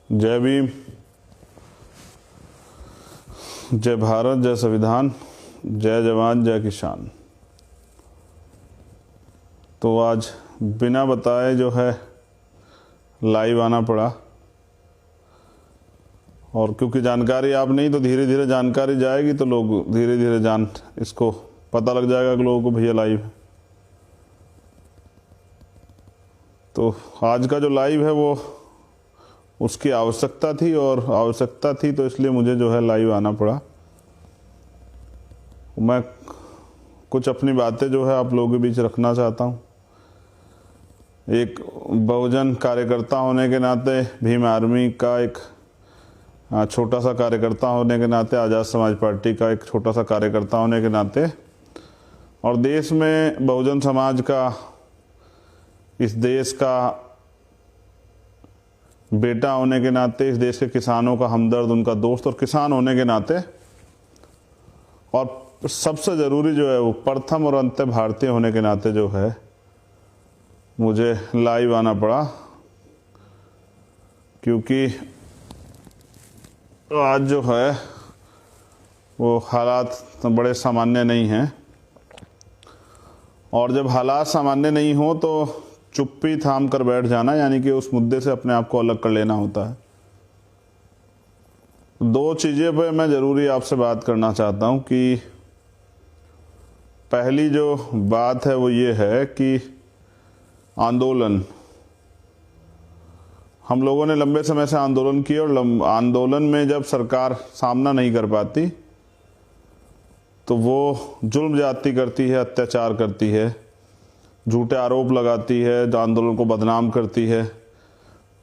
जय भीम, जय भारत, जय संविधान, जय जवान जय किसान। तो आज बिना बताए जो है लाइव आना पड़ा, और क्योंकि जानकारी आप नहीं तो धीरे धीरे जानकारी जाएगी तो लोग धीरे धीरे इसको पता लग जाएगा कि लोगों को भैया लाइव है। तो आज का जो लाइव है वो उसकी आवश्यकता थी, और आवश्यकता थी तो इसलिए मुझे जो है लाइव आना पड़ा। मैं कुछ अपनी बातें जो है आप लोगों के बीच रखना चाहता हूँ। एक बहुजन कार्यकर्ता होने के नाते, भीम आर्मी का एक छोटा सा कार्यकर्ता होने के नाते, आज़ाद समाज पार्टी का एक छोटा सा कार्यकर्ता होने के नाते, और देश में बहुजन समाज का, इस देश का बेटा होने के नाते, इस देश के किसानों का हमदर्द, उनका दोस्त और किसान होने के नाते, और सबसे ज़रूरी जो है वो प्रथम और अंत भारतीय होने के नाते जो है मुझे लाइव आना पड़ा। क्योंकि आज जो है वो हालात बड़े सामान्य नहीं हैं, और जब हालात सामान्य नहीं हो तो चुप्पी थाम कर बैठ जाना, यानी कि उस मुद्दे से अपने आप को अलग कर लेना होता है। दो चीज़ें पे मैं ज़रूरी आपसे बात करना चाहता हूँ कि पहली जो बात है वो ये है कि आंदोलन, हम लोगों ने लंबे समय से आंदोलन किए, और आंदोलन में जब सरकार सामना नहीं कर पाती तो वो जुल्म ज्यादती करती है, अत्याचार करती है, झूठे आरोप लगाती है, आंदोलन को बदनाम करती है,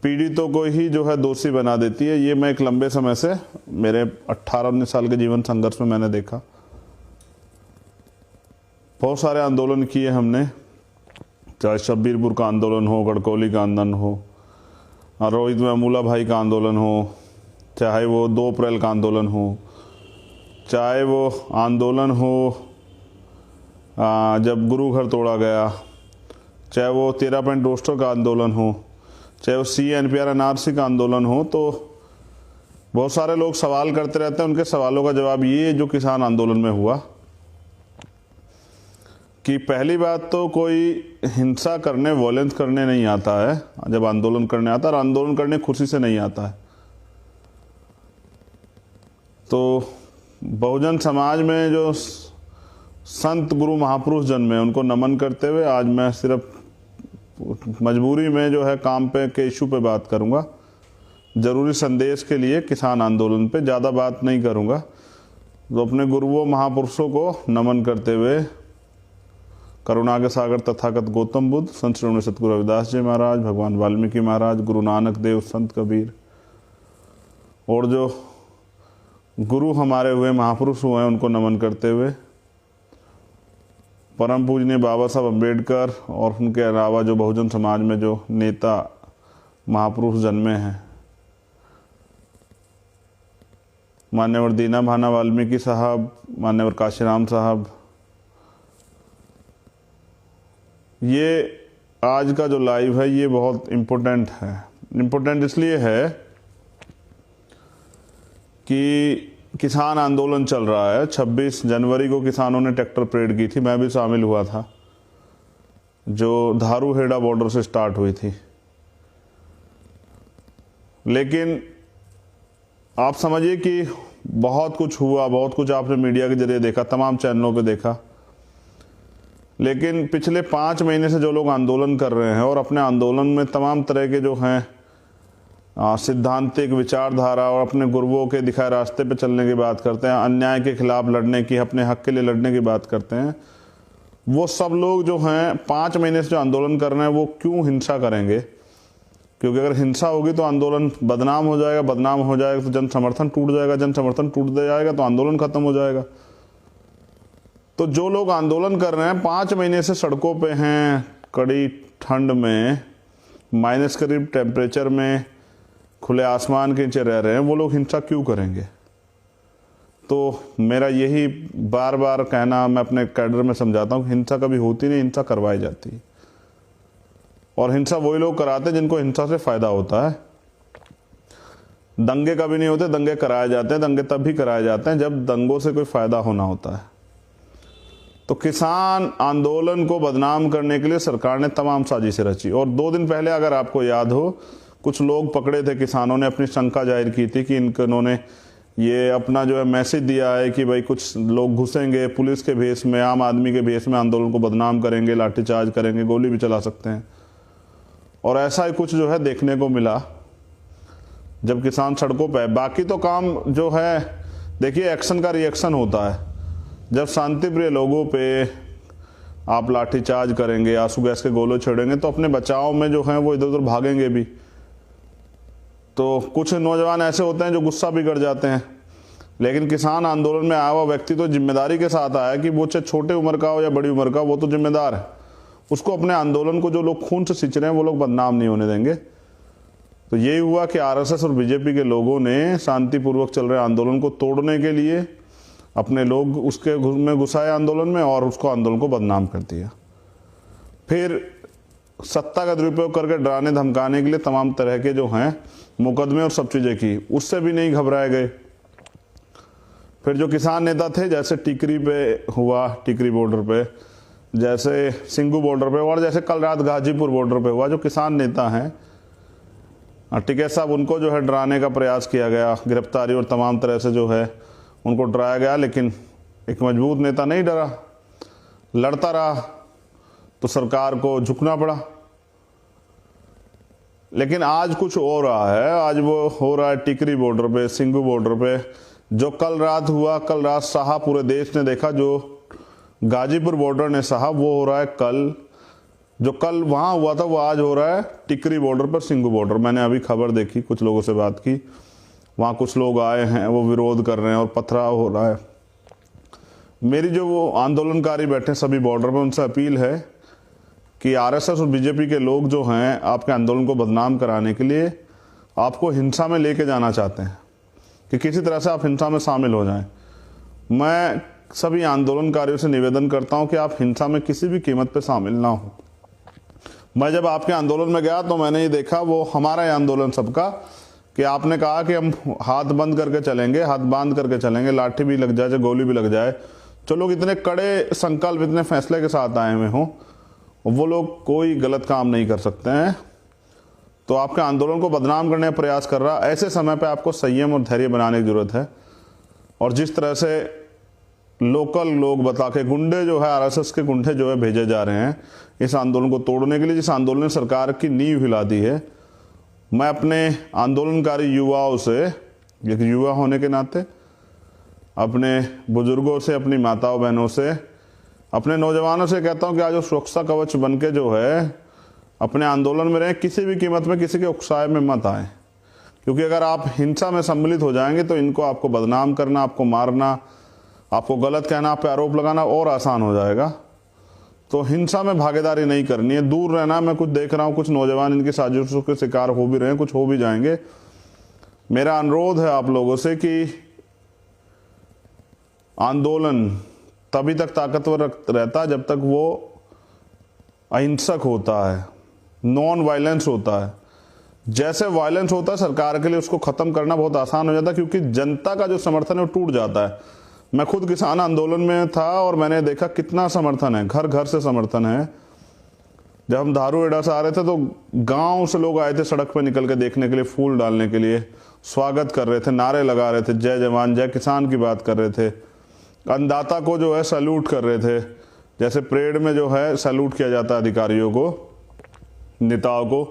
पीड़ितों को ही जो है दोषी बना देती है। ये मैं एक लंबे समय से, मेरे 18-19 साल के जीवन संघर्ष में मैंने देखा। बहुत सारे आंदोलन किए हमने, चाहे शब्बीरपुर का आंदोलन हो, गढ़कौली का आंदोलन हो, रोहित में अमूला भाई का आंदोलन हो, चाहे वो 2 अप्रैल का आंदोलन हो, चाहे वो आंदोलन हो जब गुरु घर तोड़ा गया, चाहे वो 13 पॉइंट रोस्टर का आंदोलन हो, चाहे वो CA-NPR NRC का आंदोलन हो। तो बहुत सारे लोग सवाल करते रहते हैं, उनके सवालों का जवाब ये जो किसान आंदोलन में हुआ कि पहली बात तो कोई हिंसा करने, वॉयलेंस करने नहीं आता है जब आंदोलन करने आता है, और आंदोलन करने खुशी से नहीं आता है। तो बहुजन समाज में जो संत गुरु महापुरुष जन्मे, उनको नमन करते हुए आज मैं सिर्फ मजबूरी में जो है काम पे के इशू पे बात करूंगा। जरूरी संदेश के लिए किसान आंदोलन पे ज़्यादा बात नहीं करूंगा। तो अपने गुरुओं महापुरुषों को नमन करते हुए, करुणा के सागर तथागत गौतम बुद्ध, संत श्री सतगुरु रविदास जी महाराज, भगवान वाल्मीकि महाराज, गुरु नानक देव, संत कबीर, और जो गुरु हमारे हुए महापुरुष हुए हैं उनको नमन करते हुए, परम पूजनीय बाबा साहब अम्बेडकर और उनके अलावा जो बहुजन समाज में जो नेता महापुरुष जन्मे हैं, मान्यवर दीना भाना वाल्मीकि साहब, मान्यवर काशीराम साहब, ये आज का जो लाइव है ये बहुत इम्पोर्टेंट है। इम्पोर्टेंट इसलिए है कि किसान आंदोलन चल रहा है। 26 जनवरी को किसानों ने ट्रैक्टर परेड की थी, मैं भी शामिल हुआ था, जो धारूहेड़ा बॉर्डर से स्टार्ट हुई थी। लेकिन आप समझिए कि बहुत कुछ हुआ, बहुत कुछ आपने मीडिया के जरिए देखा, तमाम चैनलों पे देखा। लेकिन पिछले 5 महीने से जो लोग आंदोलन कर रहे हैं और अपने आंदोलन में तमाम तरह के जो हैं सिद्धांतिक विचारधारा और अपने गुरुओं के दिखाए रास्ते पे चलने की बात करते हैं, अन्याय के खिलाफ लड़ने की, अपने हक के लिए लड़ने की बात करते हैं, वो सब लोग जो हैं 5 महीने से जो आंदोलन कर रहे हैं वो क्यों हिंसा करेंगे? क्योंकि अगर हिंसा होगी तो आंदोलन बदनाम हो जाएगा, बदनाम हो जाएगा तो जन समर्थन टूट जाएगा, जन समर्थन टूट जाएगा तो आंदोलन खत्म हो जाएगा। तो जो लोग आंदोलन कर रहे हैं 5 महीने से सड़कों पे हैं, कड़ी ठंड में, माइनस करीब टेम्परेचर में, खुले आसमान के नीचे रह रहे हैं, वो लोग हिंसा क्यों करेंगे? तो मेरा यही बार बार कहना, मैं अपने कैडर में समझाता हूँ, हिंसा कभी होती नहीं, हिंसा करवाई जाती है। और हिंसा वही लोग कराते हैं जिनको हिंसा से फ़ायदा होता है। दंगे कभी नहीं होते, दंगे कराए जाते हैं। दंगे तब भी कराए जाते हैं जब दंगों से कोई फायदा होना होता है। तो किसान आंदोलन को बदनाम करने के लिए सरकार ने तमाम साजिशें रची। और 2 दिन पहले अगर आपको याद हो, कुछ लोग पकड़े थे, किसानों ने अपनी शंका जाहिर की थी कि इन्होंने ये अपना जो है मैसेज दिया है कि भाई कुछ लोग घुसेंगे पुलिस के भेष में, आम आदमी के भेष में, आंदोलन को बदनाम करेंगे, लाठीचार्ज करेंगे, गोली भी चला सकते हैं। और ऐसा ही कुछ जो है देखने को मिला जब किसान सड़कों पे। बाकी तो काम जो है देखिए, एक्शन का रिएक्शन होता है। जब शांतिप्रिय लोगों पे आप लाठीचार्ज करेंगे, आंसू गैस के गोले छोड़ेंगे, तो अपने बचाव में जो है वो इधर उधर भागेंगे भी। तो कुछ नौजवान ऐसे होते हैं जो गुस्सा भी कर जाते हैं, लेकिन किसान आंदोलन में आया हुआ व्यक्ति तो जिम्मेदारी के साथ आया कि वो चाहे छोटे उम्र का हो या बड़ी उम्र का, वो तो जिम्मेदार है। उसको अपने आंदोलन को जो लोग खून से सिंच रहे हैं वो लोग बदनाम नहीं होने देंगे। तो यही हुआ कि आरएसएस और बीजेपी के लोगों ने शांतिपूर्वक चल रहे आंदोलन को तोड़ने के लिए अपने लोग उसके में घुसाए आंदोलन में और उसको आंदोलन को बदनाम कर दिया। फिर सत्ता का दुरुपयोग करके डराने धमकाने के लिए तमाम तरह के जो हैं मुकदमे और सब चीजें की, उससे भी नहीं घबराए गए। फिर जो किसान नेता थे, जैसे टिकरी पे हुआ, टिकरी बॉर्डर पे, जैसे सिंगू बॉर्डर पे, और जैसे कल रात गाजीपुर बॉर्डर पे हुआ, जो किसान नेता हैं टिकैत साहब, उनको जो है डराने का प्रयास किया गया, गिरफ्तारी और तमाम तरह से जो है उनको डराया गया। लेकिन एक मजबूत नेता नहीं डरा, लड़ता रहा, तो सरकार को झुकना पड़ा। लेकिन आज कुछ हो रहा है। आज वो हो रहा है टिकरी बॉर्डर पे, सिंगू बॉर्डर पे, जो कल रात हुआ, कल रात सहा, पूरे देश ने देखा। जो गाजीपुर बॉर्डर ने सहा, वो हो रहा है कल। जो कल वहां हुआ था वो आज हो रहा है टिकरी बॉर्डर पर, सिंगू बॉर्डर। मैंने अभी खबर देखी, कुछ लोगों से बात की, वहां कुछ लोग आए हैं, वो विरोध कर रहे हैं और पथराव हो रहा है। मेरी जो वो आंदोलनकारी बैठे सभी बॉर्डर पे, उनसे अपील है कि आरएसएस और बीजेपी के लोग जो हैं आपके आंदोलन को बदनाम कराने के लिए आपको हिंसा में लेके जाना चाहते हैं कि किसी तरह से आप हिंसा में शामिल हो जाएं। मैं सभी आंदोलनकारियों से निवेदन करता हूं कि आप हिंसा में किसी भी कीमत पे शामिल ना हो। मैं जब आपके आंदोलन में गया तो मैंने ये देखा, वो हमारा आंदोलन सबका, कि आपने कहा कि हम हाथ बंद करके चलेंगे, हाथ बांध करके चलेंगे, लाठी भी लग जाए, गोली भी लग जाए। जो लोग इतने कड़े संकल्प, इतने फैसले के साथ आए हुए हों, वो लोग कोई गलत काम नहीं कर सकते हैं। तो आपके आंदोलन को बदनाम करने का प्रयास कर रहा, ऐसे समय पे आपको संयम और धैर्य बनाने की जरूरत है। और जिस तरह से लोकल लोग बता के, गुंडे जो है, आरएसएस के गुंडे जो है भेजे जा रहे हैं इस आंदोलन को तोड़ने के लिए, जिस आंदोलन ने सरकार की नींव हिला दी है, मैं अपने आंदोलनकारी युवाओं से, एक युवा होने के नाते, अपने बुजुर्गों से, अपनी माताओं बहनों से, अपने नौजवानों से कहता हूं कि आज वो सुरक्षा कवच बन के जो है अपने आंदोलन में रहें। किसी भी कीमत में किसी के उकसाए में मत आए, क्योंकि अगर आप हिंसा में सम्मिलित हो जाएंगे तो इनको आपको बदनाम करना, आपको मारना, आपको गलत कहना, आप पे आरोप लगाना और आसान हो जाएगा। तो हिंसा में भागीदारी नहीं करनी है, दूर रहना। मैं कुछ देख रहा हूं, कुछ नौजवान इनकी साजिशों के शिकार हो भी रहे हैं, कुछ हो भी जाएंगे। मेरा अनुरोध है आप लोगों से कि आंदोलन तभी तक ताकतवर रहता है जब तक वो अहिंसक होता है, नॉन वायलेंस होता है। जैसे वायलेंस होता है सरकार के लिए उसको खत्म करना बहुत आसान हो जाता है, क्योंकि जनता का जो समर्थन है वो टूट जाता है। मैं खुद किसान आंदोलन में था और मैंने देखा कितना समर्थन है, घर घर से समर्थन है। जब हम धारूहेड़ा से आ रहे थे तो गांव से लोग आए थे सड़क पर निकल के देखने के लिए, फूल डालने के लिए, स्वागत कर रहे थे, नारे लगा रहे थे, जय जवान जय किसान की बात कर रहे थे, अन्नदाता को जो है सैल्यूट कर रहे थे। जैसे परेड में जो है सैल्यूट किया जाता है अधिकारियों को, नेताओं को।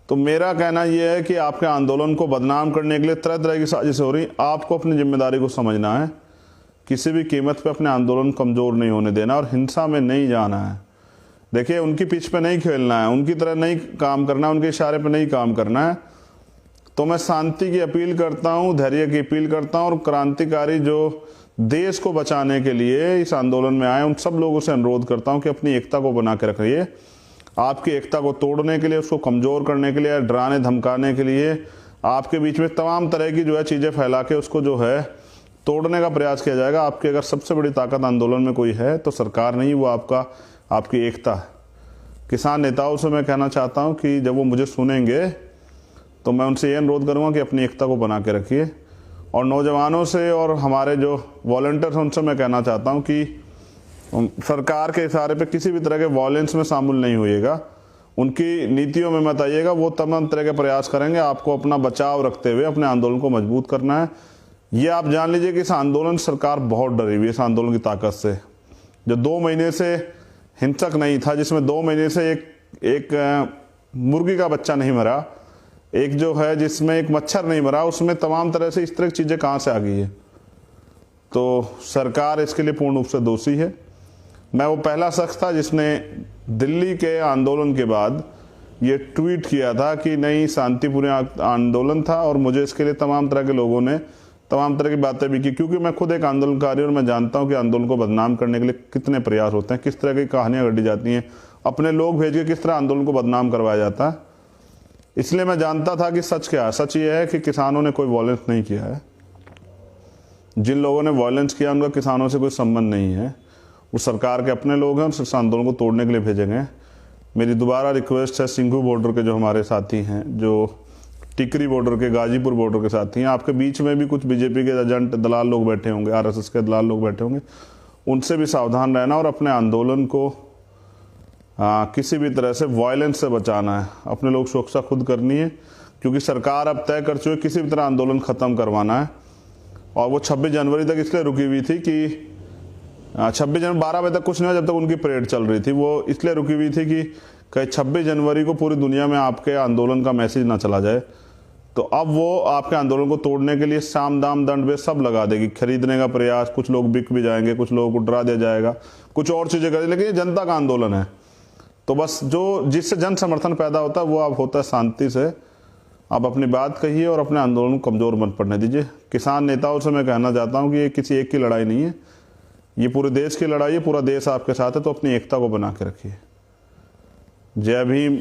तो मेरा कहना यह है कि आपके आंदोलन को बदनाम करने के लिए तरह तरह की साजिशें हो रही। आपको अपनी जिम्मेदारी को समझना है, किसी भी कीमत पे अपने आंदोलन कमजोर नहीं होने देना और हिंसा में नहीं जाना है। देखिए, उनकी पिच पे नहीं खेलना है, उनकी तरह नहीं काम करना है, उनके इशारे पे नहीं काम करना है। तो मैं शांति की अपील करता हूँ, धैर्य की अपील करता हूँ, और क्रांतिकारी जो देश को बचाने के लिए इस आंदोलन में आए उन सब लोगों से अनुरोध करता हूँ कि अपनी एकता को बना के रखिए। आपकी एकता को तोड़ने के लिए, उसको कमजोर करने के लिए, डराने धमकाने के लिए, आपके बीच में तमाम तरह की जो है चीजें फैला के उसको जो है तोड़ने का प्रयास किया जाएगा। आपकी अगर सबसे बड़ी ताकत आंदोलन में कोई है तो सरकार नहीं, वो आपकी एकता है। किसान नेताओं से मैं कहना चाहता हूं कि जब वो मुझे सुनेंगे तो मैं उनसे ये अनुरोध करूँगा कि अपनी एकता को बना के रखिए। और नौजवानों से और हमारे जो वॉलंटियर्स उनसे मैं कहना चाहता हूँ कि सरकार के इशारे पे किसी भी तरह के वॉयलेंस में शामिल नहीं होइएगा, उनकी नीतियों में मत आइएगा। वो तमाम तरह के प्रयास करेंगे, आपको अपना बचाव रखते हुए अपने आंदोलन को मजबूत करना है। ये आप जान लीजिए कि इस आंदोलन सरकार बहुत डरी हुई है, इस आंदोलन की ताकत से। जो 2 महीने से हिंसक नहीं था, जिसमें 2 महीने से एक मुर्गी का बच्चा नहीं मरा, एक जो है जिसमें एक मच्छर नहीं मरा, उसमें तमाम तरह से इस तरह की चीज़ें कहाँ से आ गई है। तो सरकार इसके लिए पूर्ण रूप से दोषी है। मैं वो पहला शख्स था जिसने दिल्ली के आंदोलन के बाद ये ट्वीट किया था कि नहीं, शांतिपूर्ण आंदोलन था, और मुझे इसके लिए तमाम तरह के लोगों ने तमाम तरह की बातें भी की, क्योंकि मैं खुद एक आंदोलनकारी और मैं जानता हूं कि आंदोलन को बदनाम करने के लिए कितने प्रयास होते हैं, किस तरह की कहानियां गढ़ी जाती हैं, अपने लोग भेज के किस तरह आंदोलन को बदनाम करवाया जाता है। इसलिए मैं जानता था कि सच क्या है। सच ये है कि किसानों ने कोई वॉयलेंस नहीं किया है। जिन लोगों ने वॉयलेंस किया उनका किसानों से कोई संबंध नहीं है, वो सरकार के अपने लोग हैं और इस आंदोलन को तोड़ने के लिए भेजे गए। मेरी दोबारा रिक्वेस्ट है, सिंघू बॉर्डर के जो हमारे साथी हैं, जो टिकरी बॉर्डर के, गाजीपुर बॉर्डर के साथी हैं, आपके बीच में भी कुछ बीजेपी के एजेंट दलाल लोग बैठे होंगे, आरएसएस के दलाल लोग बैठे होंगे, उनसे भी सावधान रहना और अपने आंदोलन को किसी भी तरह से वायलेंस से बचाना है। अपने लोग सुरक्षा खुद करनी है, क्योंकि सरकार अब तय कर चुकी है किसी भी तरह आंदोलन ख़त्म करवाना है। और वो 26 जनवरी तक इसलिए रुकी हुई थी कि 26 जनवरी 12 बजे तक कुछ नहीं हुआ, जब तक उनकी परेड चल रही थी। वो इसलिए रुकी हुई थी कि कहीं 26 जनवरी को पूरी दुनिया में आपके आंदोलन का मैसेज ना चला जाए। तो अब वो आपके आंदोलन को तोड़ने के लिए साम दाम दंड वे सब लगा देगी, खरीदने का प्रयास, कुछ लोग बिक भी जाएंगे, कुछ लोगों को डरा दिया जाएगा, कुछ और चीज़ें करेंगे, लेकिन ये जनता का आंदोलन है। तो बस जो जिससे जन समर्थन पैदा होता है वो अब होता है शांति से। आप अपनी बात कहिए और अपने आंदोलन को कमज़ोर मत पड़ने दीजिए। किसान नेताओं से मैं कहना चाहता हूँ कि ये किसी एक की लड़ाई नहीं है, ये पूरे देश की लड़ाई है, पूरा देश आपके साथ है। तो अपनी एकता को बना के रखिए। जय भीम,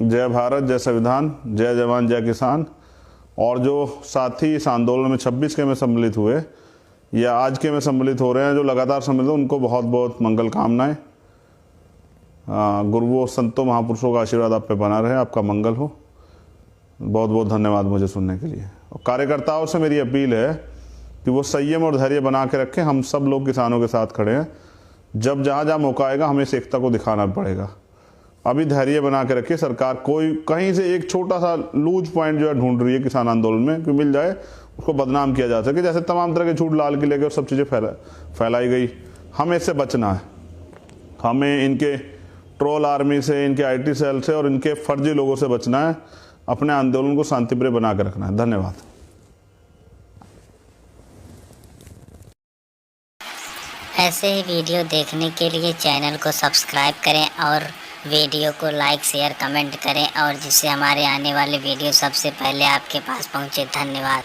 जय भारत, जय संविधान, जय जवान, जय किसान। और जो साथी इस आंदोलन में 26 के में सम्मिलित हुए या आज के में सम्मिलित हो रहे हैं, जो लगातार सम्मिलित हैं, उनको बहुत बहुत मंगल कामनाएं। गुरुओं, संतों, महापुरुषों का आशीर्वाद आप पे बना रहे, आपका मंगल हो। बहुत बहुत धन्यवाद मुझे सुनने के लिए। और कार्यकर्ताओं से मेरी अपील है कि वो संयम और धैर्य बना के रखें। हम सब लोग किसानों के साथ खड़े हैं। जब जहाँ जहाँ मौका आएगा हमें इस एकता को दिखाना पड़ेगा। अभी धैर्य बना के रखिए। सरकार कोई कहीं से एक छोटा सा लूज पॉइंट जो है ढूंढ रही है किसान आंदोलन में कि मिल जाए, उसको बदनाम किया जा सके। जैसे तमाम तरह के झूठ लाल किले के और सब चीज़ें फैलाई गई। हमें इससे बचना है। हमें इनके ट्रोल आर्मी से, इनके IT सेल से और इनके फर्जी लोगों से बचना है। अपने आंदोलन को शांतिप्रिय बना के रखना है। धन्यवाद। ऐसे ही वीडियो देखने के लिए चैनल को सब्सक्राइब करें और वीडियो को लाइक, शेयर, कमेंट करें, और जिससे हमारे आने वाले वीडियो सबसे पहले आपके पास पहुंचे। धन्यवाद।